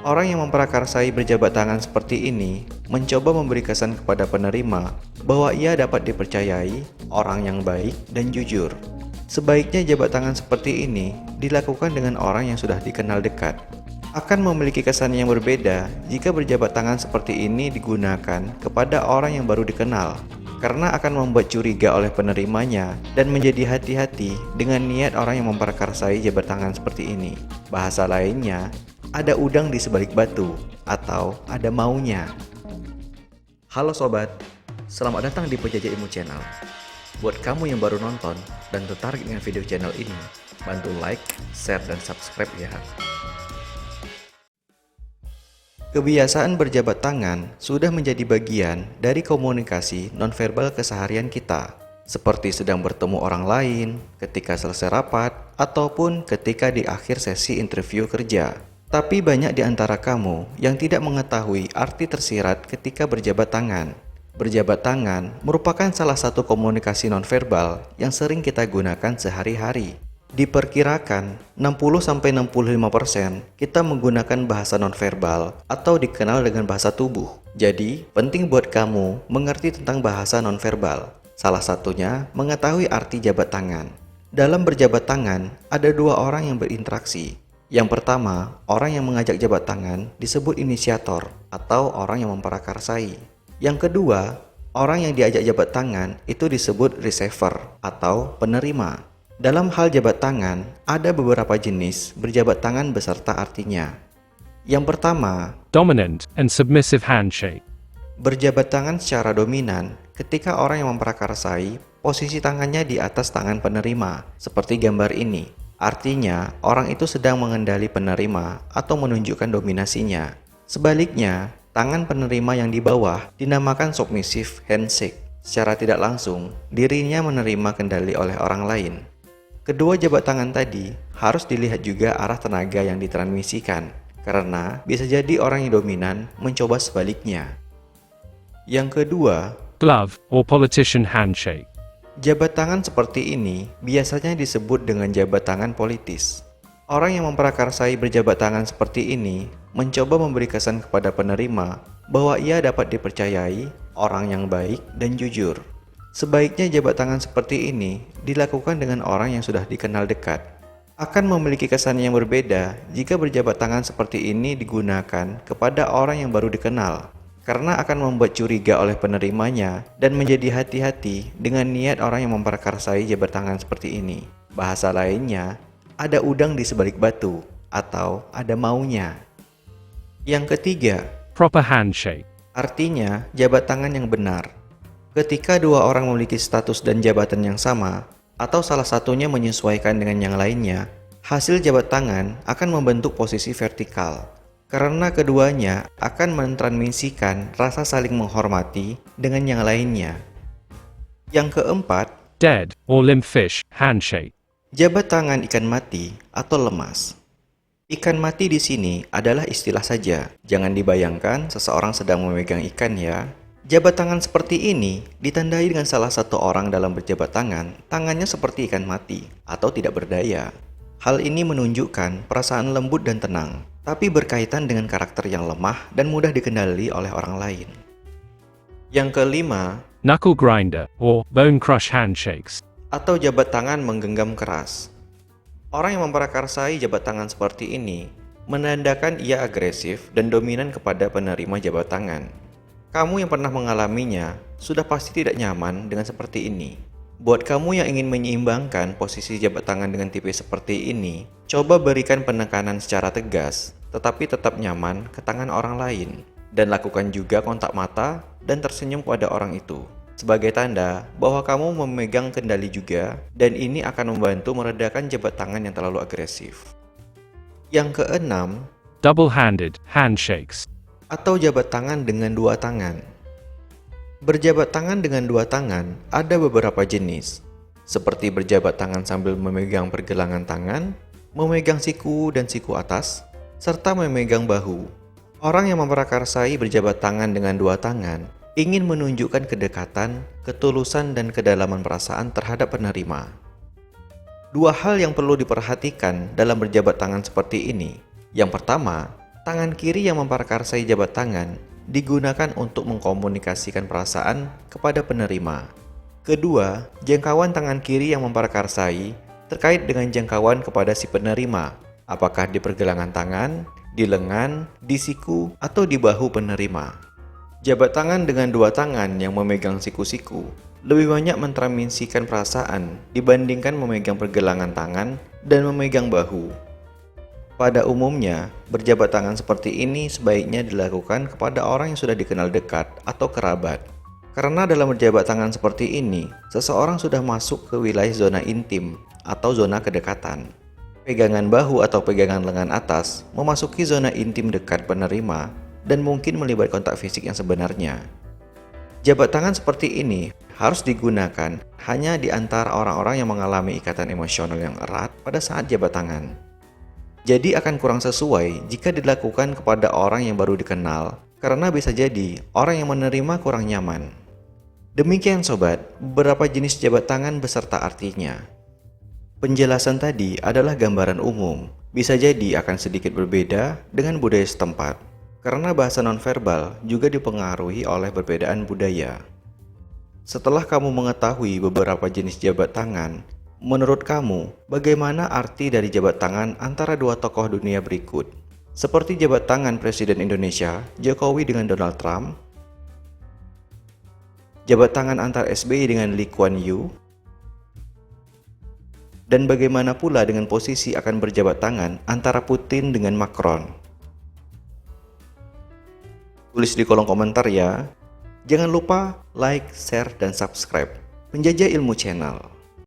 Orang yang memprakarsai berjabat tangan seperti ini mencoba memberi kesan kepada penerima bahwa ia dapat dipercayai, orang yang baik dan jujur. Sebaiknya jabat tangan seperti ini dilakukan dengan orang yang sudah dikenal dekat. Akan memiliki kesan yang berbeda jika berjabat tangan seperti ini digunakan kepada orang yang baru dikenal, karena akan membuat curiga oleh penerimanya dan menjadi hati-hati dengan niat orang yang memprakarsai jabat tangan seperti ini. Bahasa lainnya, ada udang di sebalik batu, atau ada maunya. Halo sobat, selamat datang di Penjajah Ilmu Channel. Buat kamu yang baru nonton dan tertarik dengan video channel ini, bantu like, share, dan subscribe ya. Kebiasaan berjabat tangan sudah menjadi bagian dari komunikasi nonverbal keseharian kita, seperti sedang bertemu orang lain, ketika selesai rapat, ataupun ketika di akhir sesi interview kerja. Tapi banyak di antara kamu yang tidak mengetahui arti tersirat ketika berjabat tangan. Berjabat tangan merupakan salah satu komunikasi nonverbal yang sering kita gunakan sehari-hari. Diperkirakan 60-65% kita menggunakan bahasa nonverbal atau dikenal dengan bahasa tubuh. Jadi, penting buat kamu mengerti tentang bahasa nonverbal. Salah satunya mengetahui arti jabat tangan. Dalam berjabat tangan, ada dua orang yang berinteraksi. Yang pertama, orang yang mengajak jabat tangan disebut inisiator atau orang yang memprakarsai. Yang kedua, orang yang diajak jabat tangan itu disebut receiver atau penerima. Dalam hal jabat tangan, ada beberapa jenis berjabat tangan beserta artinya. Yang pertama, dominant and submissive handshake. Berjabat tangan secara dominan ketika orang yang memprakarsai posisi tangannya di atas tangan penerima, seperti gambar ini. Artinya, orang itu sedang mengendali penerima atau menunjukkan dominasinya. Sebaliknya, tangan penerima yang di bawah dinamakan submissive handshake. Secara tidak langsung, dirinya menerima kendali oleh orang lain. Kedua jabat tangan tadi harus dilihat juga arah tenaga yang ditransmisikan, karena bisa jadi orang yang dominan mencoba sebaliknya. Yang kedua, glove or politician handshake. Jabat tangan seperti ini biasanya disebut dengan jabat tangan politis. Orang yang memprakarsai berjabat tangan seperti ini mencoba memberi kesan kepada penerima bahwa ia dapat dipercayai, orang yang baik dan jujur. Sebaiknya jabat tangan seperti ini dilakukan dengan orang yang sudah dikenal dekat. Akan memiliki kesan yang berbeda jika berjabat tangan seperti ini digunakan kepada orang yang baru dikenal, karena akan membuat curiga oleh penerimanya dan menjadi hati-hati dengan niat orang yang memprakarsai jabat tangan seperti ini. Bahasa lainnya, ada udang di sebalik batu, atau ada maunya. Yang ketiga, proper handshake. Artinya jabat tangan yang benar. Ketika dua orang memiliki status dan jabatan yang sama, atau salah satunya menyesuaikan dengan yang lainnya, hasil jabat tangan akan membentuk posisi vertikal. Karena keduanya akan mentransmisikan rasa saling menghormati dengan yang lainnya. Yang keempat, dead or limp fish handshake. Jabat tangan ikan mati atau lemas. Ikan mati di sini adalah istilah saja. Jangan dibayangkan seseorang sedang memegang ikan ya. Jabat tangan seperti ini ditandai dengan salah satu orang dalam berjabat tangan, tangannya seperti ikan mati atau tidak berdaya. Hal ini menunjukkan perasaan lembut dan tenang, tapi berkaitan dengan karakter yang lemah dan mudah dikendali oleh orang lain. Yang kelima, knuckle grinder or bone crush handshakes. Atau jabat tangan menggenggam keras. Orang yang memprakarsai jabat tangan seperti ini menandakan ia agresif dan dominan kepada penerima jabat tangan. Kamu yang pernah mengalaminya sudah pasti tidak nyaman dengan seperti ini. Buat kamu yang ingin menyeimbangkan posisi jabat tangan dengan tipe seperti ini, coba berikan penekanan secara tegas, tetapi tetap nyaman ke tangan orang lain. Dan lakukan juga kontak mata dan tersenyum pada orang itu, sebagai tanda bahwa kamu memegang kendali juga, dan ini akan membantu meredakan jabat tangan yang terlalu agresif. Yang keenam, double-handed handshakes. Atau jabat tangan dengan dua tangan. Berjabat tangan dengan dua tangan ada beberapa jenis, seperti berjabat tangan sambil memegang pergelangan tangan, memegang siku dan siku atas, serta memegang bahu. Orang yang memprakarsai berjabat tangan dengan dua tangan ingin menunjukkan kedekatan, ketulusan, dan kedalaman perasaan terhadap penerima. Dua hal yang perlu diperhatikan dalam berjabat tangan seperti ini. Yang pertama, Tangan kiri yang memperakarsai jabat tangan digunakan untuk mengkomunikasikan perasaan kepada penerima. Kedua, jangkauan tangan kiri yang memperakarsai terkait dengan jangkauan kepada si penerima, apakah di pergelangan tangan, di lengan, di siku, atau di bahu penerima. Jabat tangan dengan dua tangan yang memegang siku-siku lebih banyak mentransmisikan perasaan dibandingkan memegang pergelangan tangan dan memegang bahu. Pada umumnya, berjabat tangan seperti ini sebaiknya dilakukan kepada orang yang sudah dikenal dekat atau kerabat. Karena dalam berjabat tangan seperti ini, seseorang sudah masuk ke wilayah zona intim atau zona kedekatan. Pegangan bahu atau pegangan lengan atas memasuki zona intim dekat penerima dan mungkin melibat kontak fisik yang sebenarnya. Jabat tangan seperti ini harus digunakan hanya di antara orang-orang yang mengalami ikatan emosional yang erat pada saat jabat tangan. Jadi akan kurang sesuai jika dilakukan kepada orang yang baru dikenal, karena bisa jadi orang yang menerima kurang nyaman. Demikian sobat, beberapa jenis jabat tangan beserta artinya. Penjelasan tadi adalah gambaran umum, bisa jadi akan sedikit berbeda dengan budaya setempat, karena bahasa nonverbal juga dipengaruhi oleh perbedaan budaya. Setelah kamu mengetahui beberapa jenis jabat tangan, menurut kamu, bagaimana arti dari jabat tangan antara dua tokoh dunia berikut? Seperti jabat tangan Presiden Indonesia, Jokowi dengan Donald Trump, jabat tangan antar SBY dengan Lee Kuan Yew, dan bagaimana pula dengan posisi akan berjabat tangan antara Putin dengan Macron? Tulis di kolom komentar ya. Jangan lupa like, share, dan subscribe Penjajah Ilmu Channel.